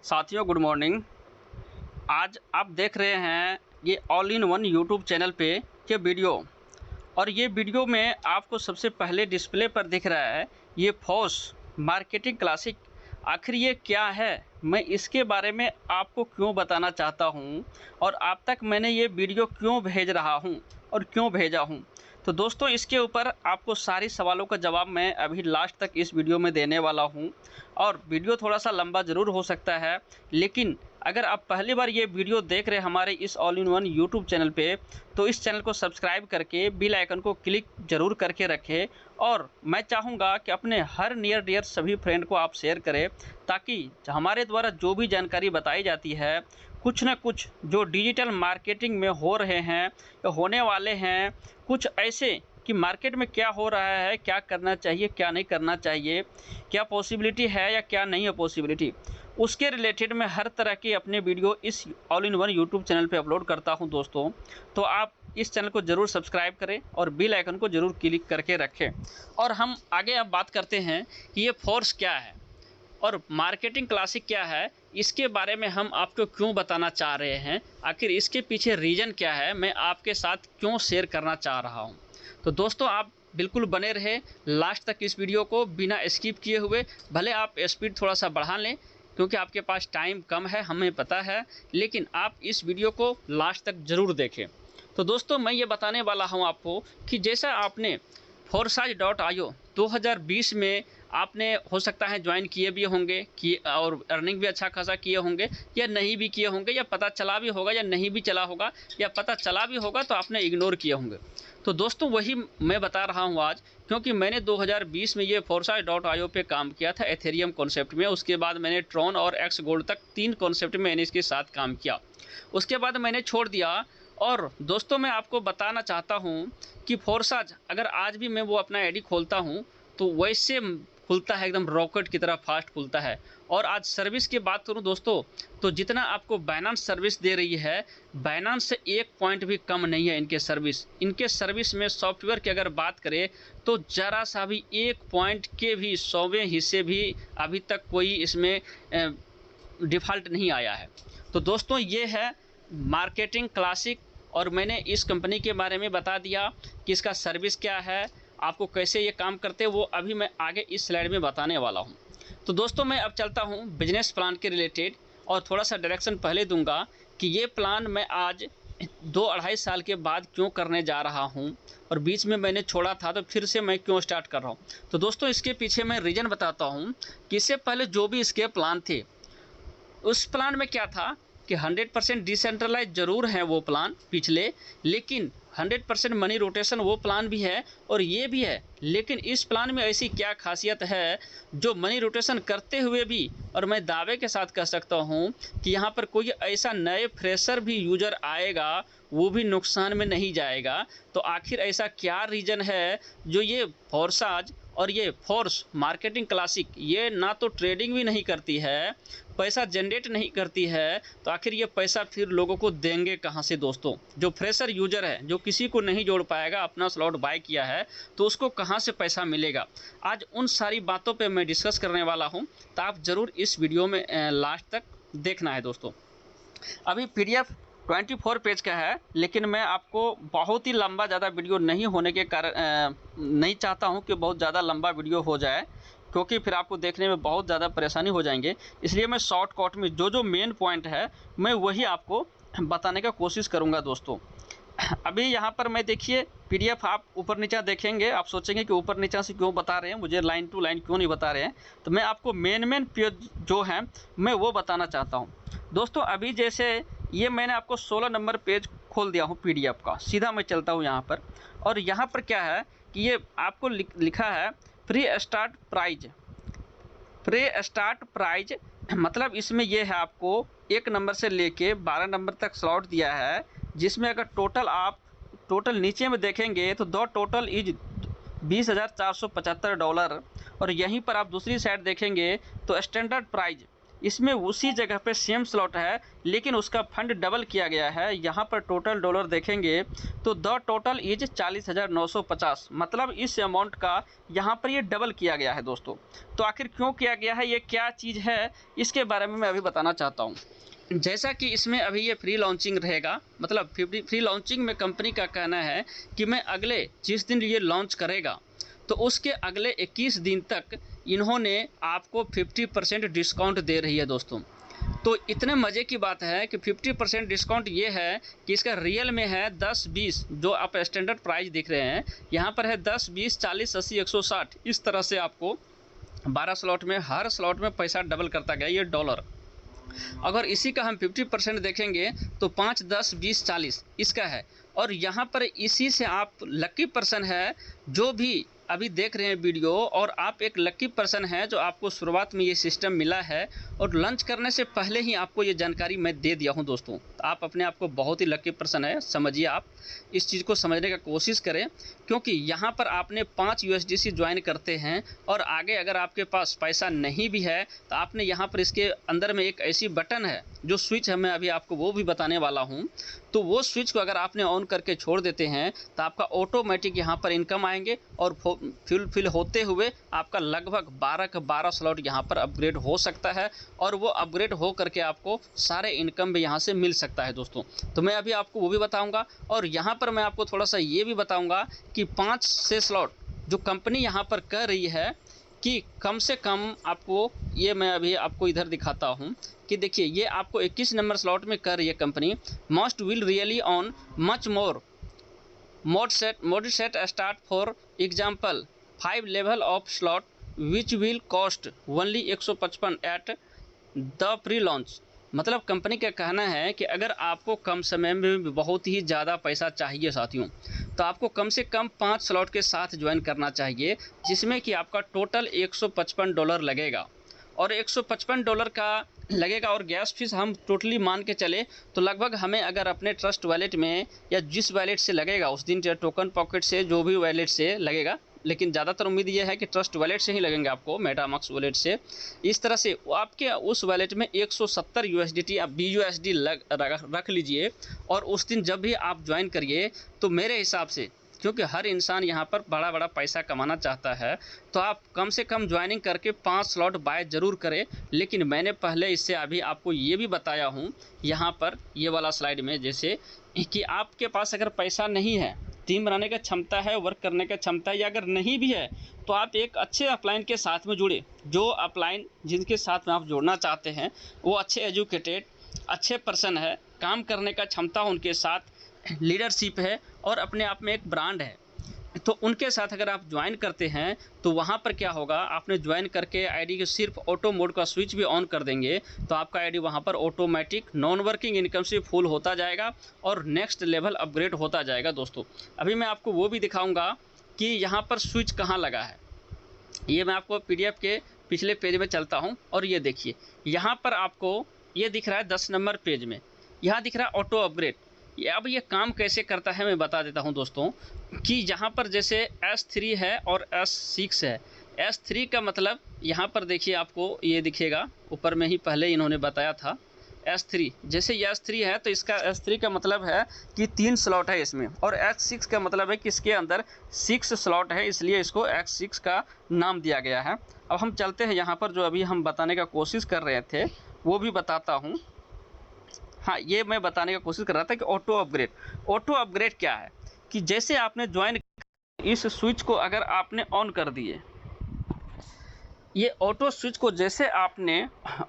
साथियों good morning. आज आप देख रहे हैं ये all in one YouTube channel पे ये वीडियो, और ये वीडियो में आपको सबसे पहले डिस्प्ले पर दिख रहा है ये फोर्स मार्केटिंग क्लासिक। आखिर ये क्या है, मैं इसके बारे में आपको क्यों बताना चाहता हूँ और आप तक मैंने ये वीडियो क्यों भेज रहा हूँ और क्यों भेजा हूँ। तो दोस्तों इसके ऊपर आपको सारी सवालों का जवाब मैं अभी लास्ट तक इस वीडियो में देने वाला हूँ। और वीडियो थोड़ा सा लंबा ज़रूर हो सकता है, लेकिन अगर आप पहली बार ये वीडियो देख रहे हैं हमारे इस all in one YouTube channel पे, तो इस चैनल को सब्सक्राइब करके बेल आइकन को क्लिक ज़रूर करके रखें। और मैं चाहूँगा कि अपने हर नियर डियर सभी फ्रेंड को आप शेयर करें, ताकि हमारे द्वारा जो भी जानकारी बताई जाती है कुछ न कुछ जो डिजिटल मार्केटिंग में हो रहे हैं या होने वाले हैं, कुछ ऐसे कि मार्केट में क्या हो रहा है, क्या करना चाहिए, क्या नहीं करना चाहिए, क्या पॉसिबिलिटी है या क्या नहीं है पॉसिबिलिटी, उसके रिलेटेड मैं हर तरह की अपने वीडियो इस all in one YouTube channel पे अपलोड करता हूं दोस्तों। तो आप इस चैनल को ज़रूर सब्सक्राइब करें और बेल आइकन को ज़रूर क्लिक करके रखें। और हम आगे अब बात करते हैं कि ये फोर्स क्या है और मार्केटिंग क्लासिक क्या है, इसके बारे में हम आपको क्यों बताना चाह रहे हैं, आखिर इसके पीछे रीज़न क्या है, मैं आपके साथ क्यों शेयर करना चाह रहा हूं। तो दोस्तों आप बिल्कुल बने रहे लास्ट तक इस वीडियो को बिना स्किप किए हुए। भले आप स्पीड थोड़ा सा बढ़ा लें क्योंकि आपके पास टाइम कम है, हमें पता है, लेकिन आप इस वीडियो को लास्ट तक ज़रूर देखें। तो दोस्तों मैं ये बताने वाला हूँ आपको कि जैसा आपने Forsage.io 2020 में आपने हो सकता है ज्वाइन किए भी होंगे कि और अर्निंग भी अच्छा खासा किए होंगे, या नहीं भी किए होंगे, या पता चला भी होगा या नहीं भी चला होगा, या पता चला भी होगा तो आपने इग्नोर किए होंगे। तो दोस्तों वही मैं बता रहा हूँ आज, क्योंकि मैंने 2020 में ये Forsage.io पे काम किया था एथेरियम कॉन्सेप्ट में। उसके बाद मैंने ट्रॉन और एक्स गोल्ड तक 3 कॉन्सेप्ट में मैंने इसके साथ काम किया। उसके बाद मैंने छोड़ दिया। और दोस्तों मैं आपको बताना चाहता हूँ कि फोर्साज अगर आज भी मैं वो अपना आईडी खोलता हूँ तो वैसे खुलता है, एकदम रॉकेट की तरह फास्ट खुलता है। और आज सर्विस की बात करूं दोस्तों, तो जितना आपको बाइनेंस सर्विस दे रही है, बाइनेंस से 1 पॉइंट भी कम नहीं है इनके सर्विस। इनके सर्विस में सॉफ्टवेयर की अगर बात करें तो ज़रा सा भी 1 पॉइंट के भी 100वें हिस्से भी अभी तक कोई इसमें डिफ़ॉल्ट नहीं आया है। तो दोस्तों ये है मार्केटिंग क्लासिक, और मैंने इस कंपनी के बारे में बता दिया कि इसका सर्विस क्या है, आपको कैसे ये काम करते हैं, वो अभी मैं आगे इस स्लाइड में बताने वाला हूँ। तो दोस्तों मैं अब चलता हूँ बिजनेस प्लान के रिलेटेड, और थोड़ा सा डायरेक्शन पहले दूंगा कि ये प्लान मैं आज 2-2.5 साल के बाद क्यों करने जा रहा हूँ, और बीच में मैंने छोड़ा था तो फिर से मैं क्यों स्टार्ट कर रहा हूँ। तो दोस्तों इसके पीछे मैं रीज़न बताता हूँ कि इससे पहले जो भी इसके प्लान थे, उस प्लान में क्या था कि 100% डिसेंट्रलाइज ज़रूर है वो प्लान पिछले, लेकिन 100% मनी रोटेशन वो प्लान भी है और ये भी है। लेकिन इस प्लान में ऐसी क्या खासियत है जो मनी रोटेशन करते हुए भी, और मैं दावे के साथ कह सकता हूँ कि यहाँ पर कोई ऐसा नए फ्रेशर भी यूज़र आएगा वो भी नुकसान में नहीं जाएगा। तो आखिर ऐसा क्या रीज़न है जो ये फोर्साज और ये फोर्स मार्केटिंग क्लासिक ये ना तो ट्रेडिंग भी नहीं करती है, पैसा जनरेट नहीं करती है, तो आखिर ये पैसा फिर लोगों को देंगे कहाँ से दोस्तों। जो फ्रेशर यूज़र है, जो किसी को नहीं जोड़ पाएगा, अपना स्लॉट बाय किया है, तो उसको कहाँ से पैसा मिलेगा। आज उन सारी बातों पे मैं डिस्कस करने वाला हूँ, तो आप ज़रूर इस वीडियो में लास्ट तक देखना है दोस्तों। अभी PDF 24 पेज का है, लेकिन मैं आपको बहुत ही लंबा ज़्यादा वीडियो नहीं होने के कारण नहीं चाहता हूं कि बहुत ज़्यादा लंबा वीडियो हो जाए, क्योंकि फिर आपको देखने में बहुत ज़्यादा परेशानी हो जाएंगे। इसलिए मैं शॉर्टकट में जो जो मेन पॉइंट है मैं वही आपको बताने का कोशिश करूँगा दोस्तों। अभी यहाँ पर मैं देखिए PDF आप ऊपर नीचा देखेंगे, आप सोचेंगे कि ऊपर नीचा से क्यों बता रहे हैं, मुझे लाइन टू लाइन क्यों नहीं बता रहे हैं। तो मैं आपको मेन पेज जो है मैं वो बताना चाहता हूँ दोस्तों। अभी जैसे ये मैंने आपको 16 नंबर पेज खोल दिया हूँ PDF का, सीधा मैं चलता हूँ यहाँ पर, और यहाँ पर क्या है कि ये आपको लिखा है pre start prize. Pre start prize मतलब इसमें ये है आपको 1 नंबर से लेके 12 नंबर तक स्लॉट दिया है, जिसमें अगर टोटल आप टोटल नीचे में देखेंगे तो दो टोटल इज $20,475। और यहीं पर आप दूसरी साइड देखेंगे तो स्टैंडर्ड प्राइज इसमें उसी जगह पे सेम स्लॉट है, लेकिन उसका फंड डबल किया गया है। यहाँ पर टोटल डॉलर देखेंगे तो द टोटल इज 40,950, मतलब इस अमाउंट का यहाँ पर ये डबल किया गया है दोस्तों। तो आखिर क्यों किया गया है, ये क्या चीज़ है, इसके बारे में मैं अभी बताना चाहता हूँ। जैसा कि इसमें अभी ये फ्री लॉन्चिंग रहेगा, मतलब फ्री लॉन्चिंग में कंपनी का कहना है कि मैं अगले जिस दिन ये लॉन्च करेगा तो उसके अगले 21 दिन तक इन्होंने आपको 50% डिस्काउंट दे रही है दोस्तों। तो इतने मज़े की बात है कि 50% डिस्काउंट ये है कि इसका रियल में है 10-20, जो आप स्टैंडर्ड प्राइस देख रहे हैं यहाँ पर है 10, 20, 40, 80, 160, इस तरह से आपको 12 स्लॉट में हर स्लॉट में पैसा डबल करता गया ये डॉलर। अगर इसी का हम 50% देखेंगे तो 5, 10, 20, 40 इसका है। और यहाँ पर इसी से आप लकी पर्सन है जो भी अभी देख रहे हैं वीडियो, और आप एक लकी पर्सन है जो आपको शुरुआत में ये सिस्टम मिला है और लॉन्च करने से पहले ही आपको ये जानकारी मैं दे दिया हूँ दोस्तों। आप अपने आप को बहुत ही लकी पर्सन है, समझिए, आप इस चीज़ को समझने का कोशिश करें, क्योंकि यहाँ पर आपने 5 USDC ज्वाइन करते हैं और आगे अगर आपके पास पैसा नहीं भी है तो आपने यहाँ पर इसके अंदर में एक ऐसी बटन है जो स्विच है, मैं अभी आपको वो भी बताने वाला हूँ। तो वो स्विच को अगर आपने ऑन करके छोड़ देते हैं तो आपका ऑटोमेटिक यहाँ पर इनकम आएंगे और फिल होते हुए आपका लगभग 12 का 12 स्लॉट यहाँ पर अपग्रेड हो सकता है, और वो अपग्रेड हो करके आपको सारे इनकम भी यहाँ से मिल सकता है दोस्तों। तो मैं अभी आपको वो भी बताऊँगा, और यहाँ पर मैं आपको थोड़ा सा ये भी बताऊँगा कि 5-6 स्लॉट जो कंपनी यहाँ पर कर रही है कि कम से कम आपको, ये मैं अभी आपको इधर दिखाता हूँ कि देखिए ये आपको 21 नंबर स्लॉट में कर रही है company. Must will really on much more mode set start for example 5 level of slot which will cost only 155 at the pre launch. मतलब कंपनी का कहना है कि अगर आपको कम समय में बहुत ही ज़्यादा पैसा चाहिए साथियों, तो आपको कम से कम 5 स्लॉट के साथ ज्वाइन करना चाहिए, जिसमें कि आपका टोटल $155 लगेगा। और $155 का लगेगा, और गैस फीस हम टोटली मान के चले तो लगभग हमें अगर अपने ट्रस्ट वॉलेट में या जिस वॉलेट से लगेगा उस दिन, टोकन पॉकेट से, जो भी वॉलेट से लगेगा, लेकिन ज़्यादातर उम्मीद ये है कि ट्रस्ट वॉलेट से ही लगेंगे आपको, मेटामास्क वॉलेट से। इस तरह से आपके उस वॉलेट में 170 USDT या BUSD रख लीजिए, और उस दिन जब भी आप ज्वाइन करिए तो मेरे हिसाब से, क्योंकि हर इंसान यहाँ पर बड़ा बड़ा पैसा कमाना चाहता है, तो आप कम से कम ज्वाइनिंग करके 5 स्लॉट बाय ज़रूर करें। लेकिन मैंने पहले इससे अभी आपको ये भी बताया हूँ यहाँ पर ये वाला स्लाइड में, जैसे कि आपके पास अगर पैसा नहीं है, टीम बनाने का क्षमता है, वर्क करने का क्षमता है, या अगर नहीं भी है तो आप एक अच्छे अपलाइन के साथ में जुड़े। जो अपलाइन जिनके साथ में आप जोड़ना चाहते हैं वो अच्छे एजुकेटेड, अच्छे पर्सन है, काम करने का क्षमता उनके साथ, लीडरशिप है और अपने आप में एक ब्रांड है। तो उनके साथ अगर आप ज्वाइन करते हैं तो वहाँ पर क्या होगा, आपने ज्वाइन करके आईडी के सिर्फ ऑटो मोड का स्विच भी ऑन कर देंगे तो आपका आईडी वहाँ पर ऑटोमेटिक नॉन वर्किंग इनकम से फुल होता जाएगा और नेक्स्ट लेवल अपग्रेड होता जाएगा दोस्तों। अभी मैं आपको वो भी दिखाऊंगा कि यहाँ पर स्विच कहाँ लगा है। ये मैं आपको PDF के पिछले पेज में चलता हूँ, और ये देखिए यहाँ पर आपको ये दिख रहा है 10 नंबर पेज में, यहाँ दिख रहा है ऑटो अपग्रेड। अब ये काम कैसे करता है मैं बता देता हूं दोस्तों, कि यहाँ पर जैसे S3 है और S6 है। S3 का मतलब यहाँ पर देखिए आपको ये दिखेगा, ऊपर में ही पहले इन्होंने बताया था S3। जैसे ये S3 है तो इसका S3 का मतलब है कि 3 स्लॉट है इसमें, और S6 का मतलब है कि इसके अंदर 6 स्लॉट है, इसलिए इसको S6 का नाम दिया गया है। अब हम चलते हैं यहाँ पर, जो अभी हम बताने का कोशिश कर रहे थे वो भी बताता हूँ। हाँ, ये मैं बताने का कोशिश कर रहा था कि ऑटो अपग्रेड क्या है, कि जैसे आपने ज्वाइन, इस स्विच को अगर आपने ऑन कर दिए, ये ऑटो स्विच को जैसे आपने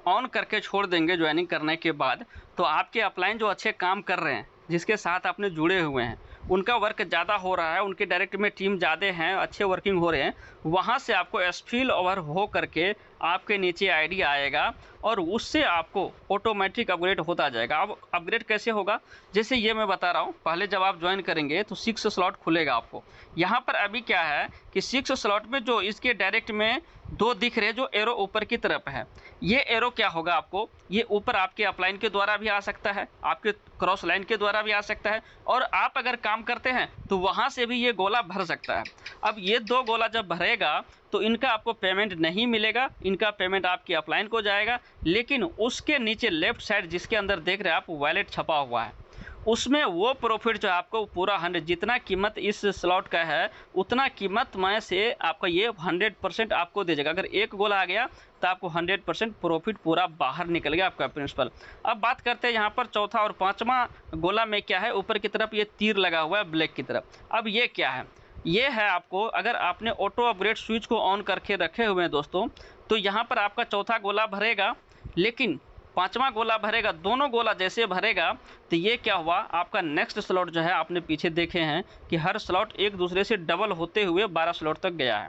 ऑन करके छोड़ देंगे ज्वाइनिंग करने के बाद, तो आपके अपलाइन जो अच्छे काम कर रहे हैं, जिसके साथ आपने जुड़े हुए हैं, उनका वर्क ज़्यादा हो रहा है, उनके डायरेक्ट में टीम ज़्यादा हैं, अच्छे वर्किंग हो रहे हैं, वहाँ से आपको स्पिल ओवर हो करके आपके नीचे आईडी आएगा और उससे आपको ऑटोमेटिक अपग्रेड होता जाएगा। अब अपग्रेड कैसे होगा, जैसे ये मैं बता रहा हूँ, पहले जब आप ज्वाइन करेंगे तो 6 स्लॉट खुलेगा आपको। यहाँ पर अभी क्या है कि 6 स्लॉट में जो इसके डायरेक्ट में दो दिख रहे जो एरो ऊपर की तरफ है, ये एरो क्या होगा आपको, ये ऊपर आपके अपलाइन के द्वारा भी आ सकता है, आपके क्रॉस लाइन के द्वारा भी आ सकता है, और आप अगर काम करते हैं तो वहाँ से भी ये गोला भर सकता है। अब ये दो गोला जब भरेगा तो इनका आपको पेमेंट नहीं मिलेगा, इनका पेमेंट आपकी अपलाइन को जाएगा, लेकिन उसके नीचे लेफ्ट साइड जिसके अंदर देख रहे हैं आप वॉलेट छपा हुआ है, उसमें वो प्रॉफिट जो है आपको पूरा 100 जितना कीमत इस स्लॉट का है उतना कीमत में से आपका ये 100% आपको दे जाएगा। अगर एक गोला आ गया तो आपको 100% प्रॉफिट पूरा बाहर निकल गया आपका प्रिंसिपल। अब बात करते हैं यहाँ पर चौथा और पाँचवा गोला में क्या है, ऊपर की तरफ ये तीर लगा हुआ है ब्लैक की तरफ। अब ये क्या है, ये है आपको अगर आपने ऑटो अपग्रेड स्विच को ऑन करके रखे हुए हैं दोस्तों, तो यहाँ पर आपका चौथा गोला भरेगा लेकिन पांचवा गोला भरेगा, दोनों गोला जैसे भरेगा तो ये क्या हुआ, आपका नेक्स्ट स्लॉट जो है आपने पीछे देखे हैं कि हर स्लॉट एक दूसरे से डबल होते हुए 12 स्लॉट तक गया है।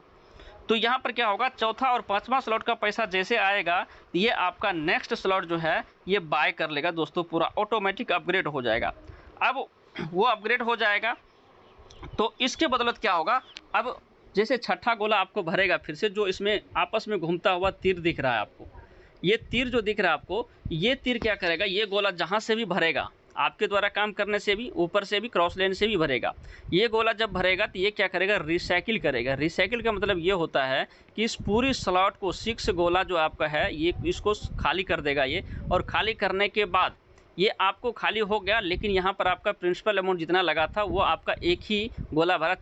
तो यहाँ पर क्या होगा, चौथा और पांचवा स्लॉट का पैसा जैसे आएगा ये आपका नेक्स्ट स्लॉट जो है ये बाय कर लेगा दोस्तों, पूरा ऑटोमेटिक अपग्रेड हो जाएगा। अब वो अपग्रेड हो जाएगा तो इसके बदौलत क्या होगा, अब जैसे छठा गोला आपको भरेगा फिर से, जो इसमें आपस में घूमता हुआ तीर दिख रहा है आपको, ये तीर जो दिख रहा है आपको, ये तीर क्या करेगा, ये गोला जहाँ से भी भरेगा आपके द्वारा काम करने से भी, ऊपर से भी, क्रॉस लाइन से भी भरेगा, ये गोला जब भरेगा तो ये क्या करेगा, रिसाइकिल करेगा। रिसाइकिल का मतलब ये होता है कि इस पूरी स्लॉट को 6 गोला जो आपका है ये इसको खाली कर देगा ये, और खाली करने के बाद ये आपको खाली हो गया, लेकिन यहाँ पर आपका प्रिंसिपल अमाउंट जितना लगा था वो आपका एक ही गोला भरा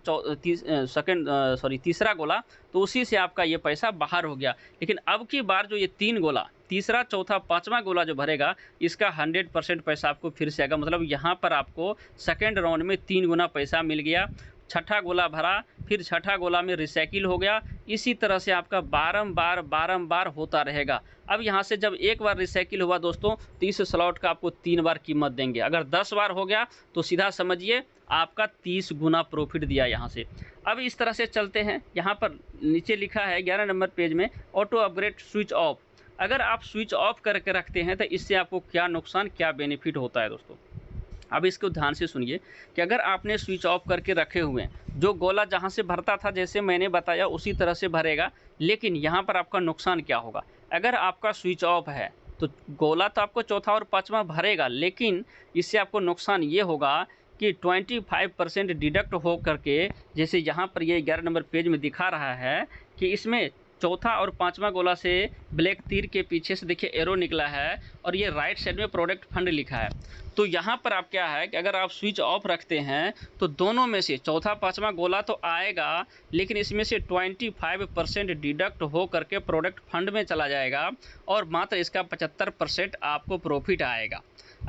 तीसरा गोला, तो उसी से आपका ये पैसा बाहर हो गया। लेकिन अब की बार जो ये 3 गोला, तीसरा चौथा पांचवा गोला जो भरेगा इसका 100% पैसा आपको फिर से आएगा। मतलब यहाँ पर आपको सेकेंड राउंड में 3 गुना पैसा मिल गया। छठा गोला भरा, फिर छठा गोला में रिसाइकिल हो गया, इसी तरह से आपका बारंबार होता रहेगा। अब यहाँ से जब एक बार रिसाइकिल हुआ दोस्तों तो इस स्लॉट का आपको 3 बार कीमत देंगे। अगर 10 बार हो गया तो सीधा समझिए आपका 30 गुना प्रॉफिट दिया यहाँ से। अब इस तरह से चलते हैं, यहाँ पर नीचे लिखा है 11 नंबर पेज में ऑटो अपग्रेड स्विच ऑफ। अगर आप स्विच ऑफ करके रखते हैं तो इससे आपको क्या नुकसान क्या बेनिफिट होता है दोस्तों, अब इसको ध्यान से सुनिए कि अगर आपने स्विच ऑफ करके रखे हुए हैं, जो गोला जहां से भरता था जैसे मैंने बताया उसी तरह से भरेगा, लेकिन यहां पर आपका नुकसान क्या होगा, अगर आपका स्विच ऑफ है तो गोला तो आपको चौथा और पांचवा भरेगा, लेकिन इससे आपको नुकसान ये होगा कि 25% डिडक्ट हो करके, जैसे यहाँ पर ये 11 नंबर पेज में दिखा रहा है कि इसमें चौथा और पांचवा गोला से ब्लैक तीर के पीछे से देखिए एरो निकला है और ये राइट साइड में प्रोडक्ट फंड लिखा है। तो यहाँ पर आप क्या है कि अगर आप स्विच ऑफ रखते हैं तो दोनों में से चौथा पांचवा गोला तो आएगा, लेकिन इसमें से 25% डिडक्ट हो करके प्रोडक्ट फंड में चला जाएगा और मात्र इसका 75% आपको प्रॉफिट आएगा।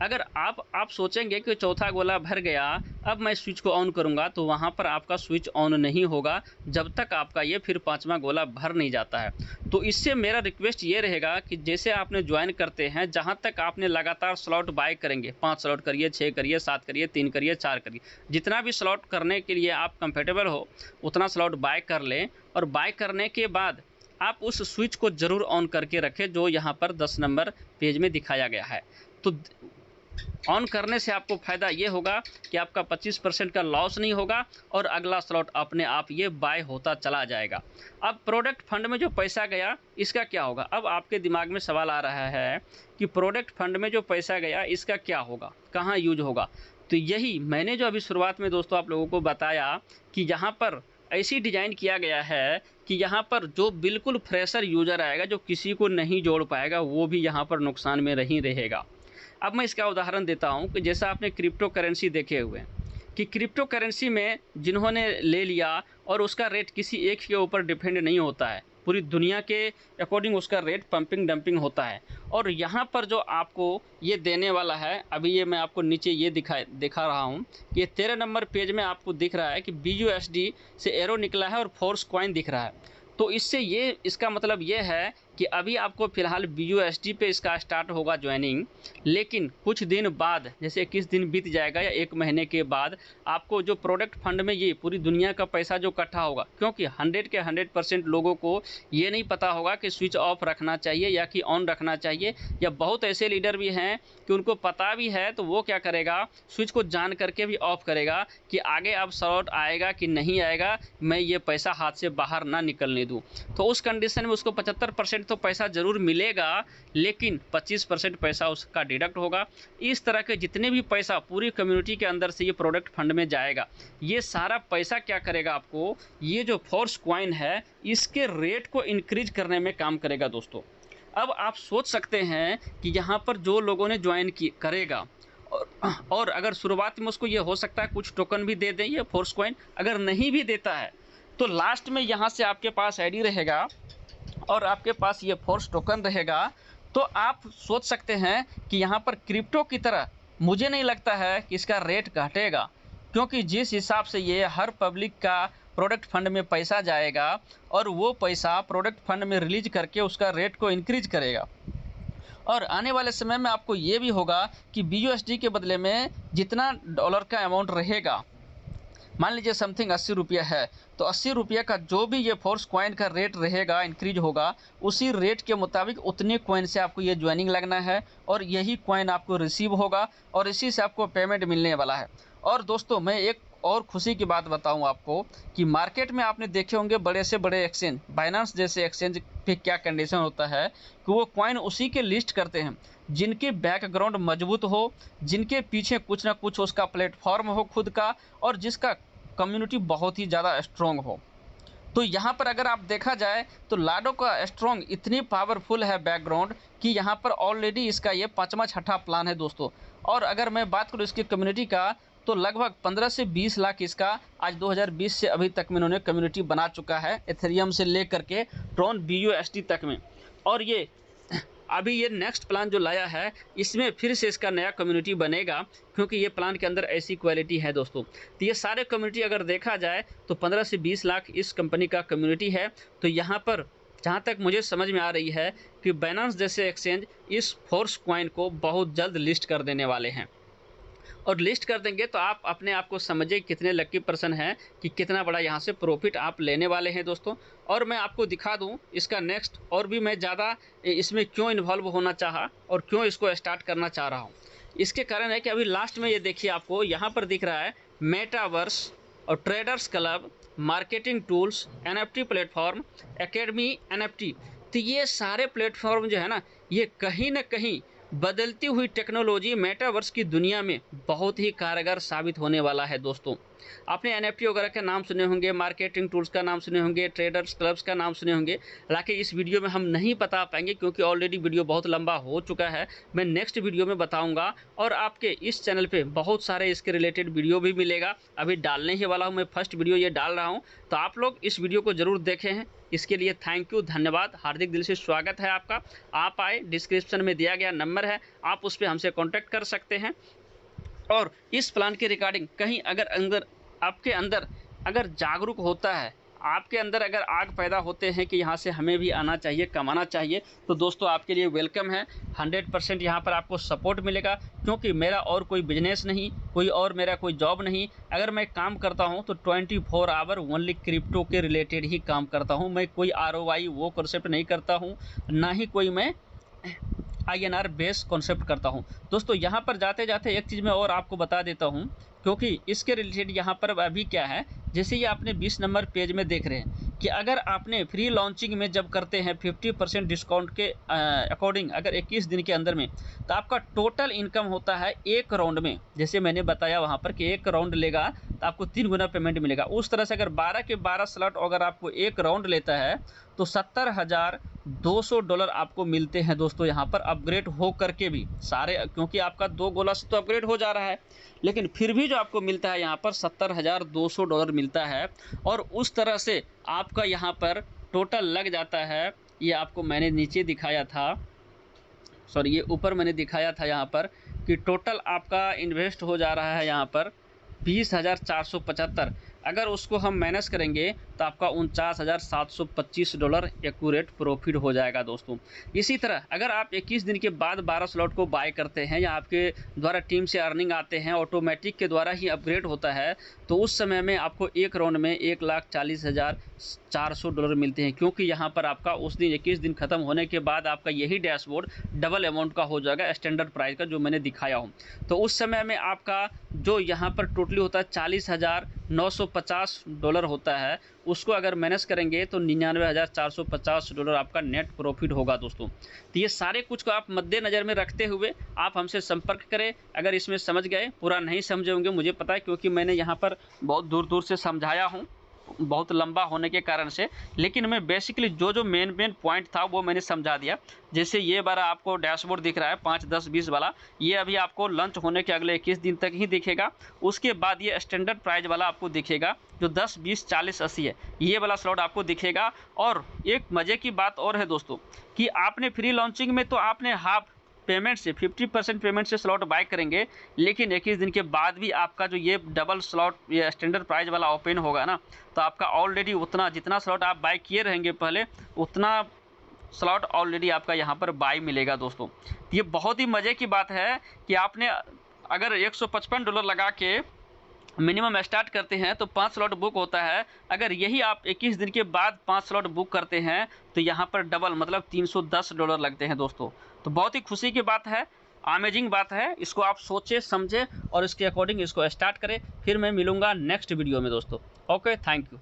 अगर आप सोचेंगे कि चौथा गोला भर गया अब मैं स्विच को ऑन करूंगा, तो वहां पर आपका स्विच ऑन नहीं होगा जब तक आपका ये फिर पांचवा गोला भर नहीं जाता है। तो इससे मेरा रिक्वेस्ट ये रहेगा कि जैसे आपने ज्वाइन करते हैं, जहां तक आपने लगातार स्लॉट बाय करेंगे, 5 स्लॉट करिए, 6 करिए, 7 करिए, 3 करिए, 4 करिए, जितना भी स्लॉट करने के लिए आप कंफर्टेबल हो उतना स्लॉट बाय कर लें, और बाय करने के बाद आप उस स्विच को जरूर ऑन करके रखें जो यहाँ पर 10 नंबर पेज में दिखाया गया है। तो ऑन करने से आपको फ़ायदा ये होगा कि आपका 25% का लॉस नहीं होगा और अगला स्लॉट अपने आप ये बाय होता चला जाएगा। अब प्रोडक्ट फंड में जो पैसा गया इसका क्या होगा, अब आपके दिमाग में सवाल आ रहा है कि प्रोडक्ट फंड में जो पैसा गया इसका क्या होगा, कहाँ यूज होगा। तो यही मैंने जो अभी शुरुआत में दोस्तों आप लोगों को बताया कि यहाँ पर ऐसी डिज़ाइन किया गया है कि यहाँ पर जो बिल्कुल फ्रेशर यूज़र आएगा, जो किसी को नहीं जोड़ पाएगा, वो भी यहाँ पर नुकसान में नहीं रहेगा। अब मैं इसका उदाहरण देता हूँ कि जैसा आपने क्रिप्टो करेंसी देखे हुए कि क्रिप्टो करेंसी में जिन्होंने ले लिया और उसका रेट किसी एक के ऊपर डिपेंड नहीं होता है, पूरी दुनिया के अकॉर्डिंग उसका रेट पंपिंग डंपिंग होता है। और यहाँ पर जो आपको ये देने वाला है, अभी ये मैं आपको नीचे ये दिखा रहा हूँ कि ये 13 नंबर पेज में आपको दिख रहा है कि BUSD से एरो निकला है और फोर्स कॉइन दिख रहा है। तो इससे ये इसका मतलब ये है कि अभी आपको फ़िलहाल BUSD पे इसका स्टार्ट होगा ज्वाइनिंग, लेकिन कुछ दिन बाद जैसे 21 दिन बीत जाएगा या 1 महीने के बाद आपको जो प्रोडक्ट फंड में ये पूरी दुनिया का पैसा जो इकट्ठा होगा, क्योंकि 100 के 100% लोगों को ये नहीं पता होगा कि स्विच ऑफ रखना चाहिए या कि ऑन रखना चाहिए, या बहुत ऐसे लीडर भी हैं कि उनको पता भी है तो वो क्या करेगा, स्विच को जान करके भी ऑफ करेगा कि आगे अब शॉर्ट आएगा कि नहीं आएगा, मैं ये पैसा हाथ से बाहर ना निकलने दूँ। तो उस कंडीशन में उसको 75% तो पैसा ज़रूर मिलेगा, लेकिन 25% पैसा उसका डिडक्ट होगा। इस तरह के जितने भी पैसा पूरी कम्युनिटी के अंदर से ये प्रोडक्ट फंड में जाएगा, ये सारा पैसा क्या करेगा, आपको ये जो फोर्स कॉइन है इसके रेट को इंक्रीज करने में काम करेगा दोस्तों। अब आप सोच सकते हैं कि यहाँ पर जो लोगों ने ज्वाइन करेगा और अगर शुरुआत में उसको ये हो सकता है कुछ टोकन भी दे दें ये फोर्स कॉइन, अगर नहीं भी देता है तो लास्ट में यहाँ से आपके पास आईडी रहेगा और आपके पास ये फोर्स टोकन रहेगा। तो आप सोच सकते हैं कि यहाँ पर क्रिप्टो की तरह मुझे नहीं लगता है कि इसका रेट घटेगा, क्योंकि जिस हिसाब से ये हर पब्लिक का प्रोडक्ट फंड में पैसा जाएगा और वो पैसा प्रोडक्ट फंड में रिलीज करके उसका रेट को इंक्रीज करेगा। और आने वाले समय में आपको ये भी होगा कि BUSD के बदले में जितना डॉलर का अमाउंट रहेगा, मान लीजिए समथिंग 80 रुपया है, तो 80 रुपये का जो भी ये फोर्स कॉइन का रेट रहेगा, इंक्रीज होगा, उसी रेट के मुताबिक उतने कॉइन से आपको ये ज्वाइनिंग लगना है और यही कॉइन आपको रिसीव होगा और इसी से आपको पेमेंट मिलने वाला है। और दोस्तों मैं एक और खुशी की बात बताऊं आपको कि मार्केट में आपने देखे होंगे बड़े से बड़े एक्सचेंज, बाइनेंस जैसे एक्सचेंज पे क्या कंडीशन होता है कि वो कॉइन उसी के लिस्ट करते हैं जिनके बैकग्राउंड मजबूत हो, जिनके पीछे कुछ ना कुछ उसका प्लेटफॉर्म हो खुद का, और जिसका कम्युनिटी बहुत ही ज़्यादा स्ट्रॉन्ग हो। तो यहाँ पर अगर आप देखा जाए तो लाडो का स्ट्रॉन्ग इतनी पावरफुल है बैकग्राउंड कि यहाँ पर ऑलरेडी इसका ये 5वां 6ठा प्लान है दोस्तों। और अगर मैं बात करूँ इसकी कम्युनिटी का तो लगभग 15 से 20 लाख इसका आज 2020 से अभी तक में इन्होंने कम्युनिटी बना चुका है, एथेरियम से लेकर के ट्रॉन BUSD तक में। और ये अभी ये नेक्स्ट प्लान जो लाया है इसमें फिर से इसका नया कम्युनिटी बनेगा, क्योंकि ये प्लान के अंदर ऐसी क्वालिटी है दोस्तों। तो ये सारे कम्युनिटी अगर देखा जाए तो 15 से 20 लाख इस कंपनी का कम्युनिटी है। तो यहाँ पर जहाँ तक मुझे समझ में आ रही है कि बाइनेंस जैसे एक्सचेंज इस फोर्स कॉइन को बहुत जल्द लिस्ट कर देने वाले हैं, और लिस्ट कर देंगे तो आप अपने आप को समझिए कितने लकी पर्सन हैं कि कितना बड़ा यहाँ से प्रॉफिट आप लेने वाले हैं दोस्तों। और मैं आपको दिखा दूँ इसका नेक्स्ट, और भी मैं ज़्यादा इसमें क्यों इन्वॉल्व होना चाहा और क्यों इसको स्टार्ट करना चाह रहा हूँ। इसके कारण है कि अभी लास्ट में ये देखिए आपको यहाँ पर दिख रहा है मेटावर्स और traders club, marketing tools, NFT platform, academy NFT। तो ये सारे प्लेटफॉर्म जो है ना, ये कहीं ना कहीं बदलती हुई टेक्नोलॉजी मेटावर्स की दुनिया में बहुत ही कारगर साबित होने वाला है दोस्तों। आपने NFT वगैरह के नाम सुने होंगे, मार्केटिंग टूल्स का नाम सुने होंगे, ट्रेडर्स क्लब्स का नाम सुने होंगे, हालांकि इस वीडियो में हम नहीं बता पाएंगे क्योंकि ऑलरेडी वीडियो बहुत लंबा हो चुका है। मैं नेक्स्ट वीडियो में बताऊंगा और आपके इस चैनल पे बहुत सारे इसके रिलेटेड वीडियो भी मिलेगा। अभी डालने ही वाला हूँ, मैं फर्स्ट वीडियो ये डाल रहा हूँ, तो आप लोग इस वीडियो को ज़रूर देखें हैं। इसके लिए थैंक यू, धन्यवाद, हार्दिक दिल से स्वागत है आपका। आप आए, डिस्क्रिप्शन में दिया गया नंबर है, आप उस पर हमसे कॉन्टैक्ट कर सकते हैं। और इस प्लान के रिगार्डिंग कहीं अगर आपके अंदर अगर जागरूक होता है, आपके अंदर अगर आग पैदा होते हैं कि यहाँ से हमें भी आना चाहिए, कमाना चाहिए, तो दोस्तों आपके लिए वेलकम है। 100% यहाँ पर आपको सपोर्ट मिलेगा, क्योंकि मेरा और कोई बिजनेस नहीं, कोई और मेरा कोई जॉब नहीं। अगर मैं काम करता हूँ तो 24 आवर ओनली क्रिप्टो के रिलेटेड ही काम करता हूँ। मैं कोई ROI वो कॉन्सेप्ट नहीं करता हूँ, ना ही कोई मैं INR बेस कॉन्सेप्ट करता हूं। दोस्तों यहाँ पर जाते जाते एक चीज़ मैं और आपको बता देता हूं, क्योंकि इसके रिलेटेड यहाँ पर अभी क्या है, जैसे ये आपने 20 नंबर पेज में देख रहे हैं कि अगर आपने फ्री लॉन्चिंग में जब करते हैं 50% डिस्काउंट के अकॉर्डिंग अगर 21 दिन के अंदर में, तो आपका टोटल इनकम होता है एक राउंड में। जैसे मैंने बताया वहाँ पर कि एक राउंड लेगा तो आपको 3 गुना पेमेंट मिलेगा। उस तरह से अगर 12 के 12 स्लॉट अगर आपको एक राउंड लेता है तो $70,200 आपको मिलते हैं दोस्तों। यहाँ पर अपग्रेड हो करके भी सारे, क्योंकि आपका 2 गोला से तो अपग्रेड हो जा रहा है, लेकिन फिर भी जो आपको मिलता है यहाँ पर $70,200 मिलता है। और उस तरह से आपका यहाँ पर टोटल लग जाता है, ये आपको मैंने नीचे दिखाया था, सॉरी ये ऊपर मैंने दिखाया था यहाँ पर कि टोटल आपका इन्वेस्ट हो जा रहा है यहाँ पर 20,475। अगर उसको हम माइनस करेंगे तो आपका $49,725 एक्यूरेट प्रॉफिट हो जाएगा दोस्तों। इसी तरह अगर आप 21 दिन के बाद 12 स्लॉट को बाय करते हैं या आपके द्वारा टीम से अर्निंग आते हैं, ऑटोमेटिक के द्वारा ही अपग्रेड होता है, तो उस समय में आपको एक राउंड में $1,40,400 मिलते हैं, क्योंकि यहाँ पर आपका उस दिन 21 दिन खत्म होने के बाद आपका यही डैशबोर्ड डबल अमाउंट का हो जाएगा स्टैंडर्ड प्राइस का, जो मैंने दिखाया हूँ। तो उस समय में आपका जो यहाँ पर टोटली होता है $40,950 होता है, उसको अगर माइनस करेंगे तो $99,450 आपका नेट प्रॉफिट होगा दोस्तों। तो ये सारे कुछ को आप मद्देनज़र में रखते हुए आप हमसे संपर्क करें। अगर इसमें समझ गए, पूरा नहीं समझे होंगे मुझे पता है, क्योंकि मैंने यहाँ पर बहुत दूर दूर से समझाया हूँ, बहुत लंबा होने के कारण से, लेकिन मैं बेसिकली जो मेन पॉइंट था वो मैंने समझा दिया। जैसे ये वाला आपको डैशबोर्ड दिख रहा है 5, 10, 20 वाला, ये अभी आपको लॉन्च होने के अगले 21 दिन तक ही दिखेगा। उसके बाद ये स्टैंडर्ड प्राइस वाला आपको दिखेगा जो 10, 20, 40, 80 है, ये वाला स्लॉट आपको दिखेगा। और एक मज़े की बात और है दोस्तों कि आपने फ्री लॉन्चिंग में तो आपने हाफ पेमेंट से 50% पेमेंट से स्लॉट बाय करेंगे, लेकिन 21 दिन के बाद भी आपका जो ये डबल स्लॉट ये स्टैंडर्ड प्राइस वाला ओपन होगा ना, तो आपका ऑलरेडी उतना जितना स्लॉट आप बाय किए रहेंगे पहले, उतना स्लॉट ऑलरेडी आपका यहाँ पर बाय मिलेगा दोस्तों। ये बहुत ही मज़े की बात है कि आपने अगर $155 लगा के मिनिमम स्टार्ट करते हैं तो 5 स्लॉट बुक होता है। अगर यही आप 21 दिन के बाद 5 स्लॉट बुक करते हैं तो यहाँ पर डबल मतलब $310 लगते हैं दोस्तों। तो बहुत ही खुशी की बात है, अमेजिंग बात है। इसको आप सोचें, समझें और इसके अकॉर्डिंग इसको स्टार्ट करें। फिर मैं मिलूँगा नेक्स्ट वीडियो में दोस्तों। Okay, thank you.